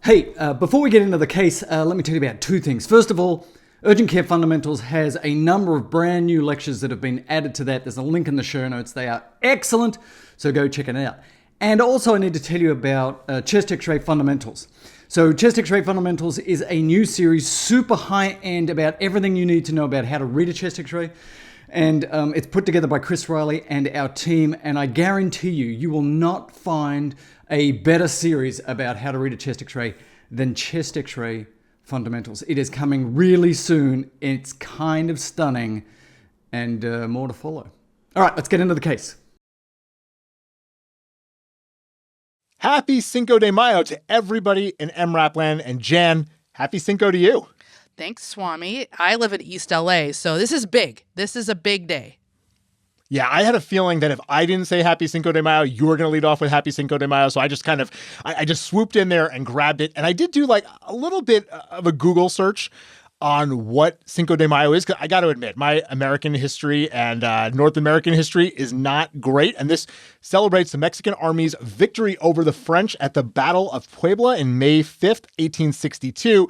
Hey, before we get into the case, let me tell you about two things. First of all, Urgent Care Fundamentals has a number of brand new lectures that have been added to that. There's a link in the show notes. They are excellent, so go check it out. And also I need to tell you about Chest X-Ray Fundamentals. So Chest X-Ray Fundamentals is a new series, super high-end, about everything you need to know about how to read a chest X-ray. And it's put together by Chris Riley and our team, and I guarantee you will not find a better series about how to read a chest X-ray than Chest X-Ray Fundamentals. It is coming really soon. It's kind of stunning, and more to follow. All right, let's get into the case. Happy Cinco de Mayo to everybody in EMRAP land, and Jan, happy Cinco to you. Thanks, Swami. I live in East LA, so this is big. This is a big day. Yeah, I had a feeling that if I didn't say Happy Cinco de Mayo, you were going to lead off with Happy Cinco de Mayo. So I just I just swooped in there and grabbed it. And I did do like a little bit of a Google search on what Cinco de Mayo is. 'Cause I got to admit, my American history and North American history is not great. And this celebrates the Mexican Army's victory over the French at the Battle of Puebla in May 5th, 1862.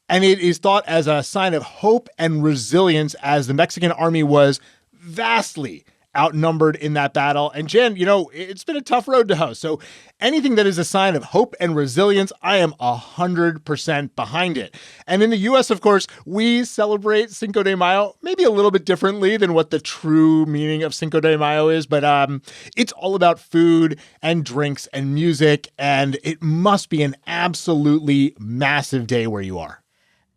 And it is thought as a sign of hope and resilience as the Mexican Army was vastly outnumbered in that battle. And Jen, you know, it's been a tough road to hoe. So anything that is a sign of hope and resilience, I am 100% behind it. And in the US, of course, we celebrate Cinco de Mayo maybe a little bit differently than what the true meaning of Cinco de Mayo is. But it's all about food and drinks and music. And it must be an absolutely massive day where you are.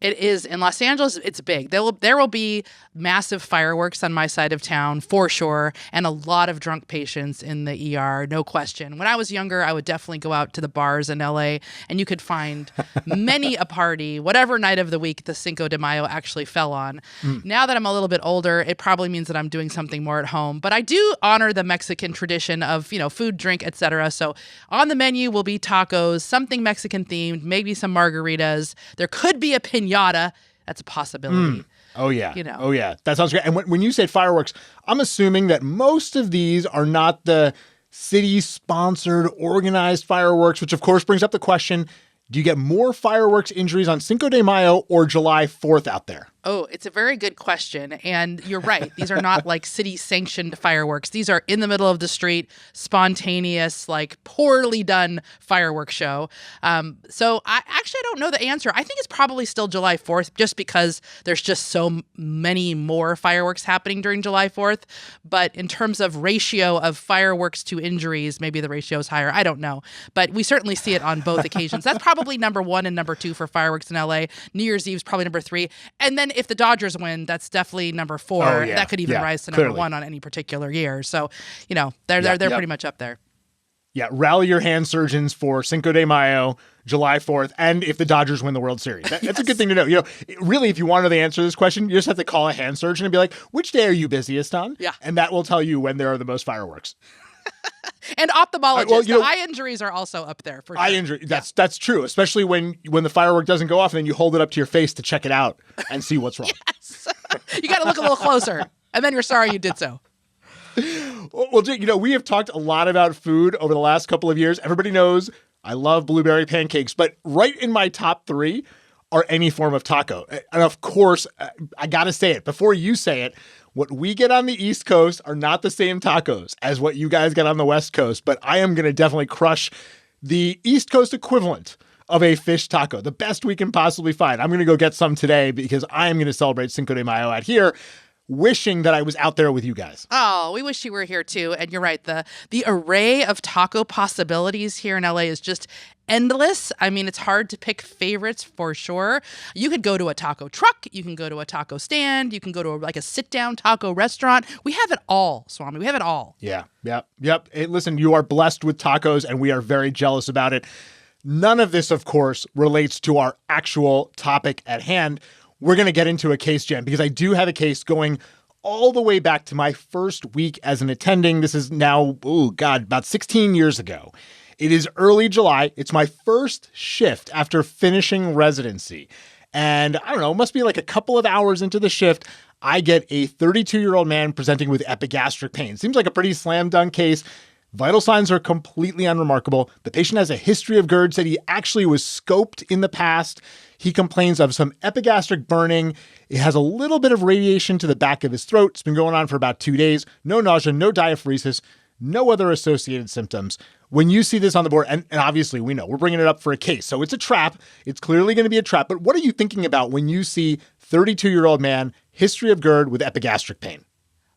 It is. In Los Angeles, it's big. There will be massive fireworks on my side of town, for sure, and a lot of drunk patients in the ER, no question. When I was younger, I would definitely go out to the bars in LA, and you could find many a party, whatever night of the week the Cinco de Mayo actually fell on. Now that I'm a little bit older, it probably means that I'm doing something more at home. But I do honor the Mexican tradition of, food, drink, etc. So on the menu will be tacos, something Mexican themed, maybe some margaritas. There could be a piñata. That's a possibility. Oh, yeah. Oh, yeah. That sounds great. And when you say fireworks, I'm assuming that most of these are not the city-sponsored, organized fireworks, which, of course, brings up the question, do you get more fireworks injuries on Cinco de Mayo or July 4th out there? Oh, it's a very good question. And you're right. These are not like city-sanctioned fireworks. These are in the middle of the street, spontaneous, like poorly done fireworks show. So I don't know the answer. I think it's probably still July 4th just because there's just so many more fireworks happening during July 4th. But in terms of ratio of fireworks to injuries, maybe the ratio is higher. I don't know. But we certainly see it on both occasions. That's probably number one and number two for fireworks in LA. New Year's Eve is probably number three. And then if the Dodgers win, that's definitely number four. Oh, yeah. That could even rise to number one on any particular year. So, they're pretty much up there. Yeah, rally your hand surgeons for Cinco de Mayo, July 4th, and if the Dodgers win the World Series. That's a good thing to know. Really, if you want to know the answer to this question, you just have to call a hand surgeon and be like, which day are you busiest on? Yeah. And that will tell you when there are the most fireworks. And ophthalmologists. The eye injuries are also up there for sure. Eye injury. That's true, especially when the firework doesn't go off and then you hold it up to your face to check it out and see what's wrong. Yes. You got to look a little closer, and then you're sorry you did so. Well, we have talked a lot about food over the last couple of years. Everybody knows I love blueberry pancakes, but right in my top three are any form of taco. And of course, I got to say it before you say it. What we get on the East Coast are not the same tacos as what you guys get on the West Coast, but I am going to definitely crush the East Coast equivalent of a fish taco, the best we can possibly find. I'm going to go get some today because I am going to celebrate Cinco de Mayo out here, wishing that I was out there with you guys. Oh, we wish you were here too. And you're right. The array of taco possibilities here in LA is just endless. I mean, it's hard to pick favorites for sure. You could go to a taco truck. You can go to a taco stand. You can go to a sit-down taco restaurant. We have it all, Swami. We have it all. Yeah. Yep. Hey, listen, you are blessed with tacos, and we are very jealous about it. None of this, of course, relates to our actual topic at hand. We're going to get into a case, Jen, because I do have a case going all the way back to my first week as an attending. This is now, about 16 years ago. It is early July. It's my first shift after finishing residency. And I don't know, it must be like a couple of hours into the shift, I get a 32-year-old man presenting with epigastric pain. Seems like a pretty slam dunk case. Vital signs are completely unremarkable. The patient has a history of GERD, said he actually was scoped in the past. He complains of some epigastric burning. It has a little bit of radiation to the back of his throat. It's been going on for about 2 days. No nausea, no diaphoresis, no other associated symptoms. When you see this on the board, and obviously we know we're bringing it up for a case, so it's a trap. It's clearly going to be a trap. But what are you thinking about when you see 32-year-old man, history of GERD with epigastric pain?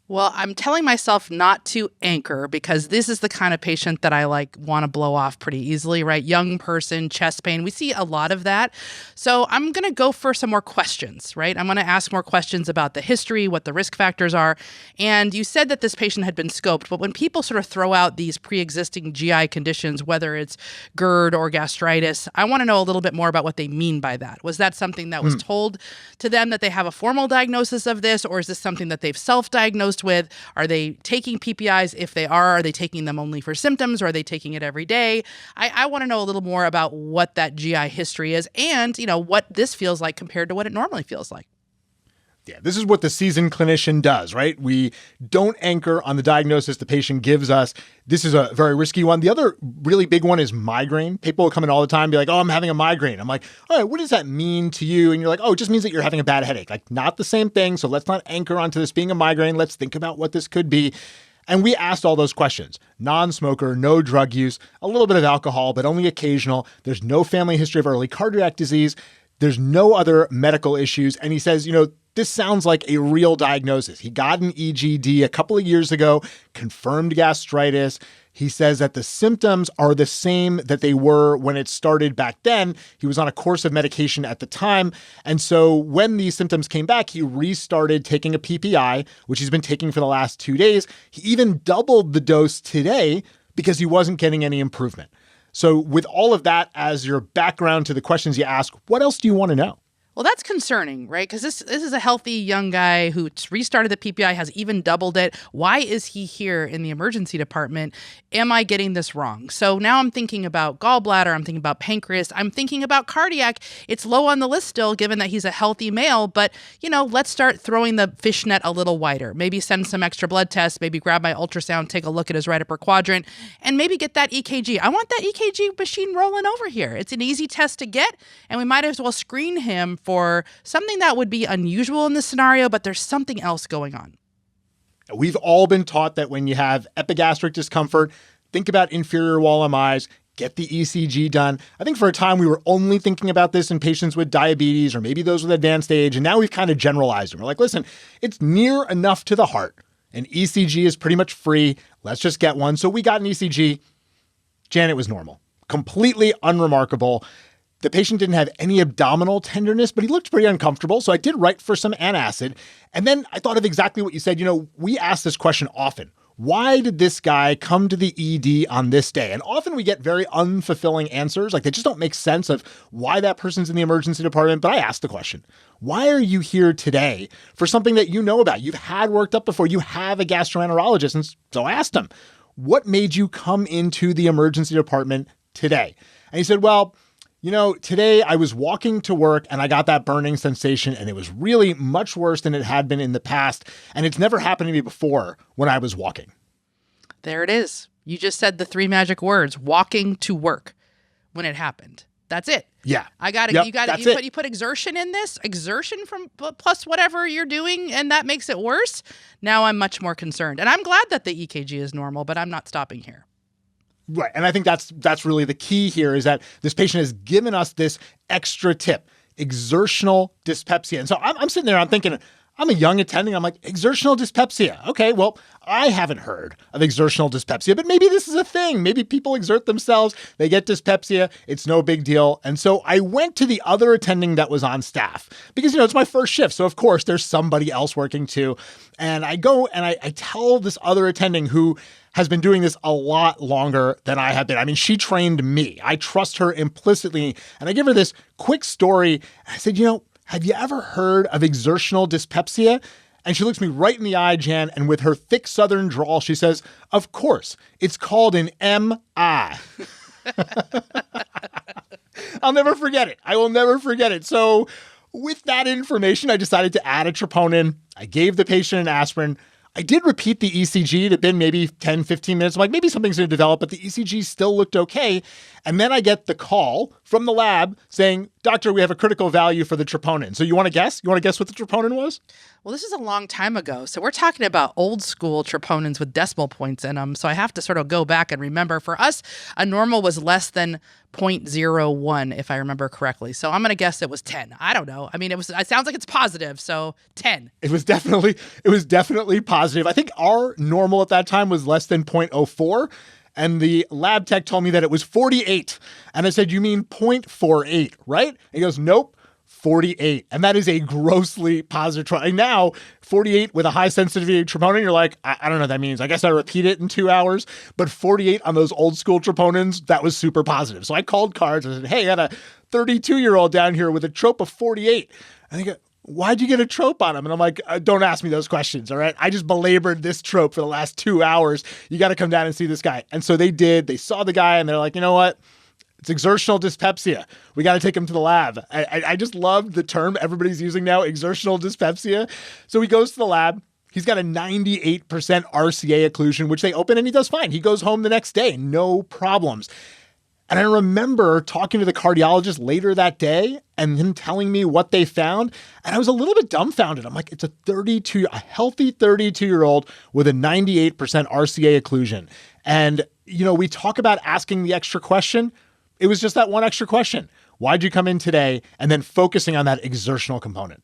Well, I'm telling myself not to anchor because this is the kind of patient that I want to blow off pretty easily, right? Young person, chest pain. We see a lot of that. So I'm going to go for some more questions, right? I'm going to ask more questions about the history, what the risk factors are. And you said that this patient had been scoped, but when people sort of throw out these pre-existing GI conditions, whether it's GERD or gastritis, I want to know a little bit more about what they mean by that. Was that something that was told to them that they have a formal diagnosis of this, or is this something that they've self-diagnosed with? Are they taking PPIs? If they are they taking them only for symptoms, or are they taking it every day? I want to know a little more about what that GI history is and, what this feels like compared to what it normally feels like. Yeah, this is what the seasoned clinician does, right? We don't anchor on the diagnosis the patient gives us. This is a very risky one. The other really big one is migraine. People will come in all the time and be like, oh, I'm having a migraine. I'm like, all right, what does that mean to you? And you're like, oh, it just means that you're having a bad headache. Not the same thing. So let's not anchor onto this being a migraine. Let's think about what this could be. And we asked all those questions. Non-smoker, no drug use, a little bit of alcohol, but only occasional. There's no family history of early cardiac disease. There's no other medical issues. And he says, this sounds like a real diagnosis. He got an EGD a couple of years ago, confirmed gastritis. He says that the symptoms are the same that they were when it started back then. He was on a course of medication at the time. And so when these symptoms came back, he restarted taking a PPI, which he's been taking for the last 2 days. He even doubled the dose today because he wasn't getting any improvement. So with all of that as your background to the questions you ask, what else do you want to know? Well, that's concerning, right? Because this is a healthy young guy who restarted the PPI, has even doubled it. Why is he here in the emergency department? Am I getting this wrong? So now I'm thinking about gallbladder. I'm thinking about pancreas. I'm thinking about cardiac. It's low on the list still, given that he's a healthy male. But, let's start throwing the fishnet a little wider. Maybe send some extra blood tests. Maybe grab my ultrasound, take a look at his right upper quadrant, and maybe get that EKG. I want that EKG machine rolling over here. It's an easy test to get, and we might as well screen him for something that would be unusual in this scenario, but there's something else going on. We've all been taught that when you have epigastric discomfort, think about inferior wall MIs, get the ECG done. I think for a time we were only thinking about this in patients with diabetes or maybe those with advanced age, and now we've kind of generalized it. We're like, listen, it's near enough to the heart. An ECG is pretty much free. Let's just get one. So we got an ECG. Janet was normal, completely unremarkable. The patient didn't have any abdominal tenderness, but he looked pretty uncomfortable. So I did write for some antacid. And then I thought of exactly what you said. We ask this question often. Why did this guy come to the ED on this day? And often we get very unfulfilling answers. They just don't make sense of why that person's in the emergency department. But I asked the question, why are you here today for something that you know about? You've had worked up before. You have a gastroenterologist. And so I asked him, what made you come into the emergency department today? And he said, well, today I was walking to work and I got that burning sensation and it was really much worse than it had been in the past. And it's never happened to me before when I was walking. There it is. You just said the 3 magic words, walking to work, when it happened. That's it. Yeah. You put exertion in this, exertion from plus whatever you're doing, and that makes it worse. Now I'm much more concerned. And I'm glad that the EKG is normal, but I'm not stopping here. Right. And I think that's really the key here is that this patient has given us this extra tip, exertional dyspepsia. And so I'm sitting there, I'm thinking, I'm a young attending. I'm like, exertional dyspepsia. Okay, well, I haven't heard of exertional dyspepsia, but maybe this is a thing. Maybe people exert themselves. They get dyspepsia. It's no big deal. And so I went to the other attending that was on staff because, it's my first shift. So, of course, there's somebody else working too. And I go and I tell this other attending who has been doing this a lot longer than I have been. I mean, she trained me. I trust her implicitly. And I give her this quick story. I said, have you ever heard of exertional dyspepsia? And she looks me right in the eye, Jan, and with her thick Southern drawl, she says, of course, it's called an MI. I'll never forget it. I will never forget it. So with that information, I decided to add a troponin. I gave the patient an aspirin. I did repeat the ECG. It had been maybe 10, 15 minutes. I'm like, maybe something's going to develop, but the ECG still looked okay. And then I get the call from the lab saying, doctor, we have a critical value for the troponin. So you want to guess? You want to guess what the troponin was? Well, this is a long time ago. So we're talking about old school troponins with decimal points in them. So I have to sort of go back and remember. For us, a normal was less than 0.01, if I remember correctly. So I'm going to guess it was 10. I don't know. I mean, it sounds like it's positive. So 10. It was definitely positive. I think our normal at that time was less than 0.04. And the lab tech told me that it was 48. And I said, you mean 0.48, right? And he goes, nope, 48. And that is a grossly positive troponin. Now, 48 with a high sensitivity troponin, you're like, I don't know what that means. I guess I repeat it in 2 hours. But 48 on those old school troponins, that was super positive. So I called cards and said, hey, I got a 32-year-old down here with a trope of 48. I think, why'd you get a trope on him? And I'm like, don't ask me those questions, all right? I just belabored this trope for the last 2 hours. You got to come down and see this guy. And so they did. They saw the guy and they're like, you know what? It's exertional dyspepsia. We got to take him to the lab. I just love the term everybody's using now, exertional dyspepsia. So he goes to the lab. He's got a 98% RCA occlusion, which they open and he does fine. He goes home the next day, no problems. And I remember talking to the cardiologist later that day and him telling me what they found. And I was a little bit dumbfounded. I'm like, it's a healthy 32-year-old with a 98% RCA occlusion. And, you know, we talk about asking the extra question. It was just that one extra question. Why'd you come in today? And then focusing on that exertional component.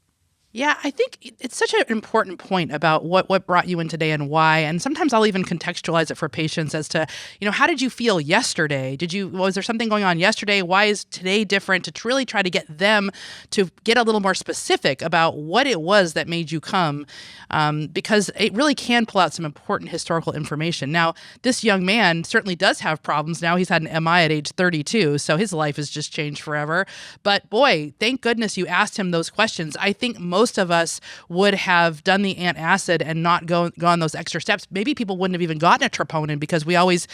Yeah, I think it's such an important point about what brought you in today and why. And sometimes I'll even contextualize it for patients as to, you know, how did you feel yesterday? Was there something going on yesterday? Why is today different? To really try to get them to get a little more specific about what it was that made you come, because it really can pull out some important historical information. Now, this young man certainly does have problems. Now he's had an MI at age 32, so his life has just changed forever. But boy, thank goodness you asked him those questions. I think most of us would have done the antacid and not gone those extra steps. Maybe people wouldn't have even gotten a troponin because we always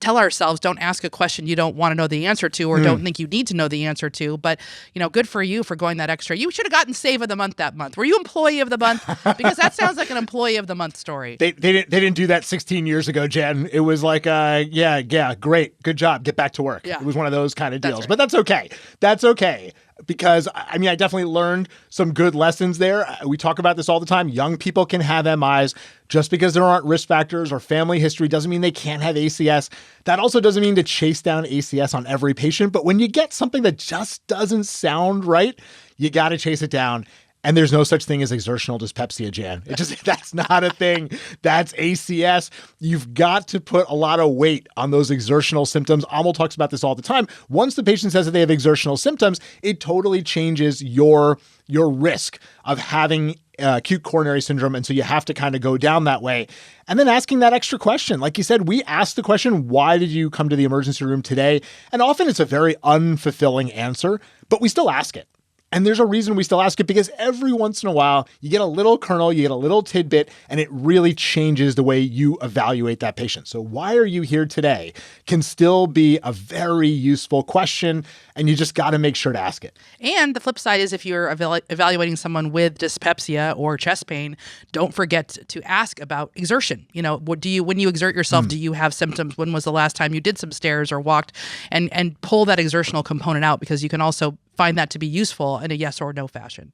tell ourselves, don't ask a question you don't want to know the answer to or don't think you need to know the answer to. But, you know, good for you for going that extra. You should have gotten Save of the Month that month. Were you Employee of the Month? Because that sounds like an Employee of the Month story. They didn't do that 16 years ago, Jen. It was like, yeah, great. Good job. Get back to work. Yeah. It was one of those kind of deals. Right. But that's okay. That's okay. Because, I mean, I definitely learned some good lessons there. We talk about this all the time. Young people can have MIs. Just because there aren't risk factors or family history doesn't mean they can't have ACS. That also doesn't mean to chase down ACS on every patient. But when you get something that just doesn't sound right, you got to chase it down. And there's no such thing as exertional dyspepsia, Jan. That's not a thing. That's ACS. You've got to put a lot of weight on those exertional symptoms. Amal talks about this all the time. Once the patient says that they have exertional symptoms, it totally changes your risk of having acute coronary syndrome. And so you have to kind of go down that way. And then asking that extra question. Like you said, we asked the question, why did you come to the emergency room today? And often it's a very unfulfilling answer, but we still ask it. And there's a reason we still ask it, because every once in a while, you get a little kernel, you get a little tidbit, and it really changes the way you evaluate that patient. So why are you here today can still be a very useful question, and you just got to make sure to ask it. And the flip side is if you're evaluating someone with dyspepsia or chest pain, don't forget to ask about exertion. You know, when you exert yourself, do you have symptoms? When was the last time you did some stairs or walked? And pull that exertional component out, because you can also find that to be useful in a yes or no fashion.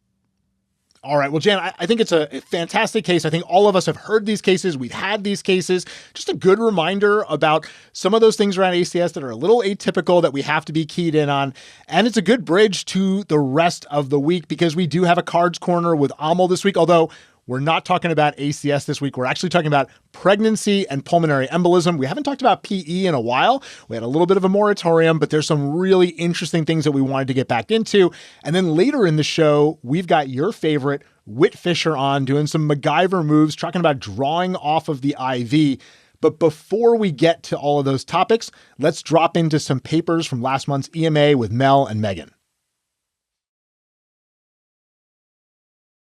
All right. Well, Jan, I think it's a fantastic case. I think all of us have heard these cases. We've had these cases. Just a good reminder about some of those things around ACS that are a little atypical that we have to be keyed in on. And it's a good bridge to the rest of the week, because we do have a cards corner with Amal this week, although we're not talking about ACS this week. We're actually talking about pregnancy and pulmonary embolism. We haven't talked about PE in a while. We had a little bit of a moratorium, but there's some really interesting things that we wanted to get back into. And then later in the show, we've got your favorite, Whit Fisher, on doing some MacGyver moves, talking about drawing off of the IV. But before we get to all of those topics, let's drop into some papers from last month's EMA with Mel and Megan.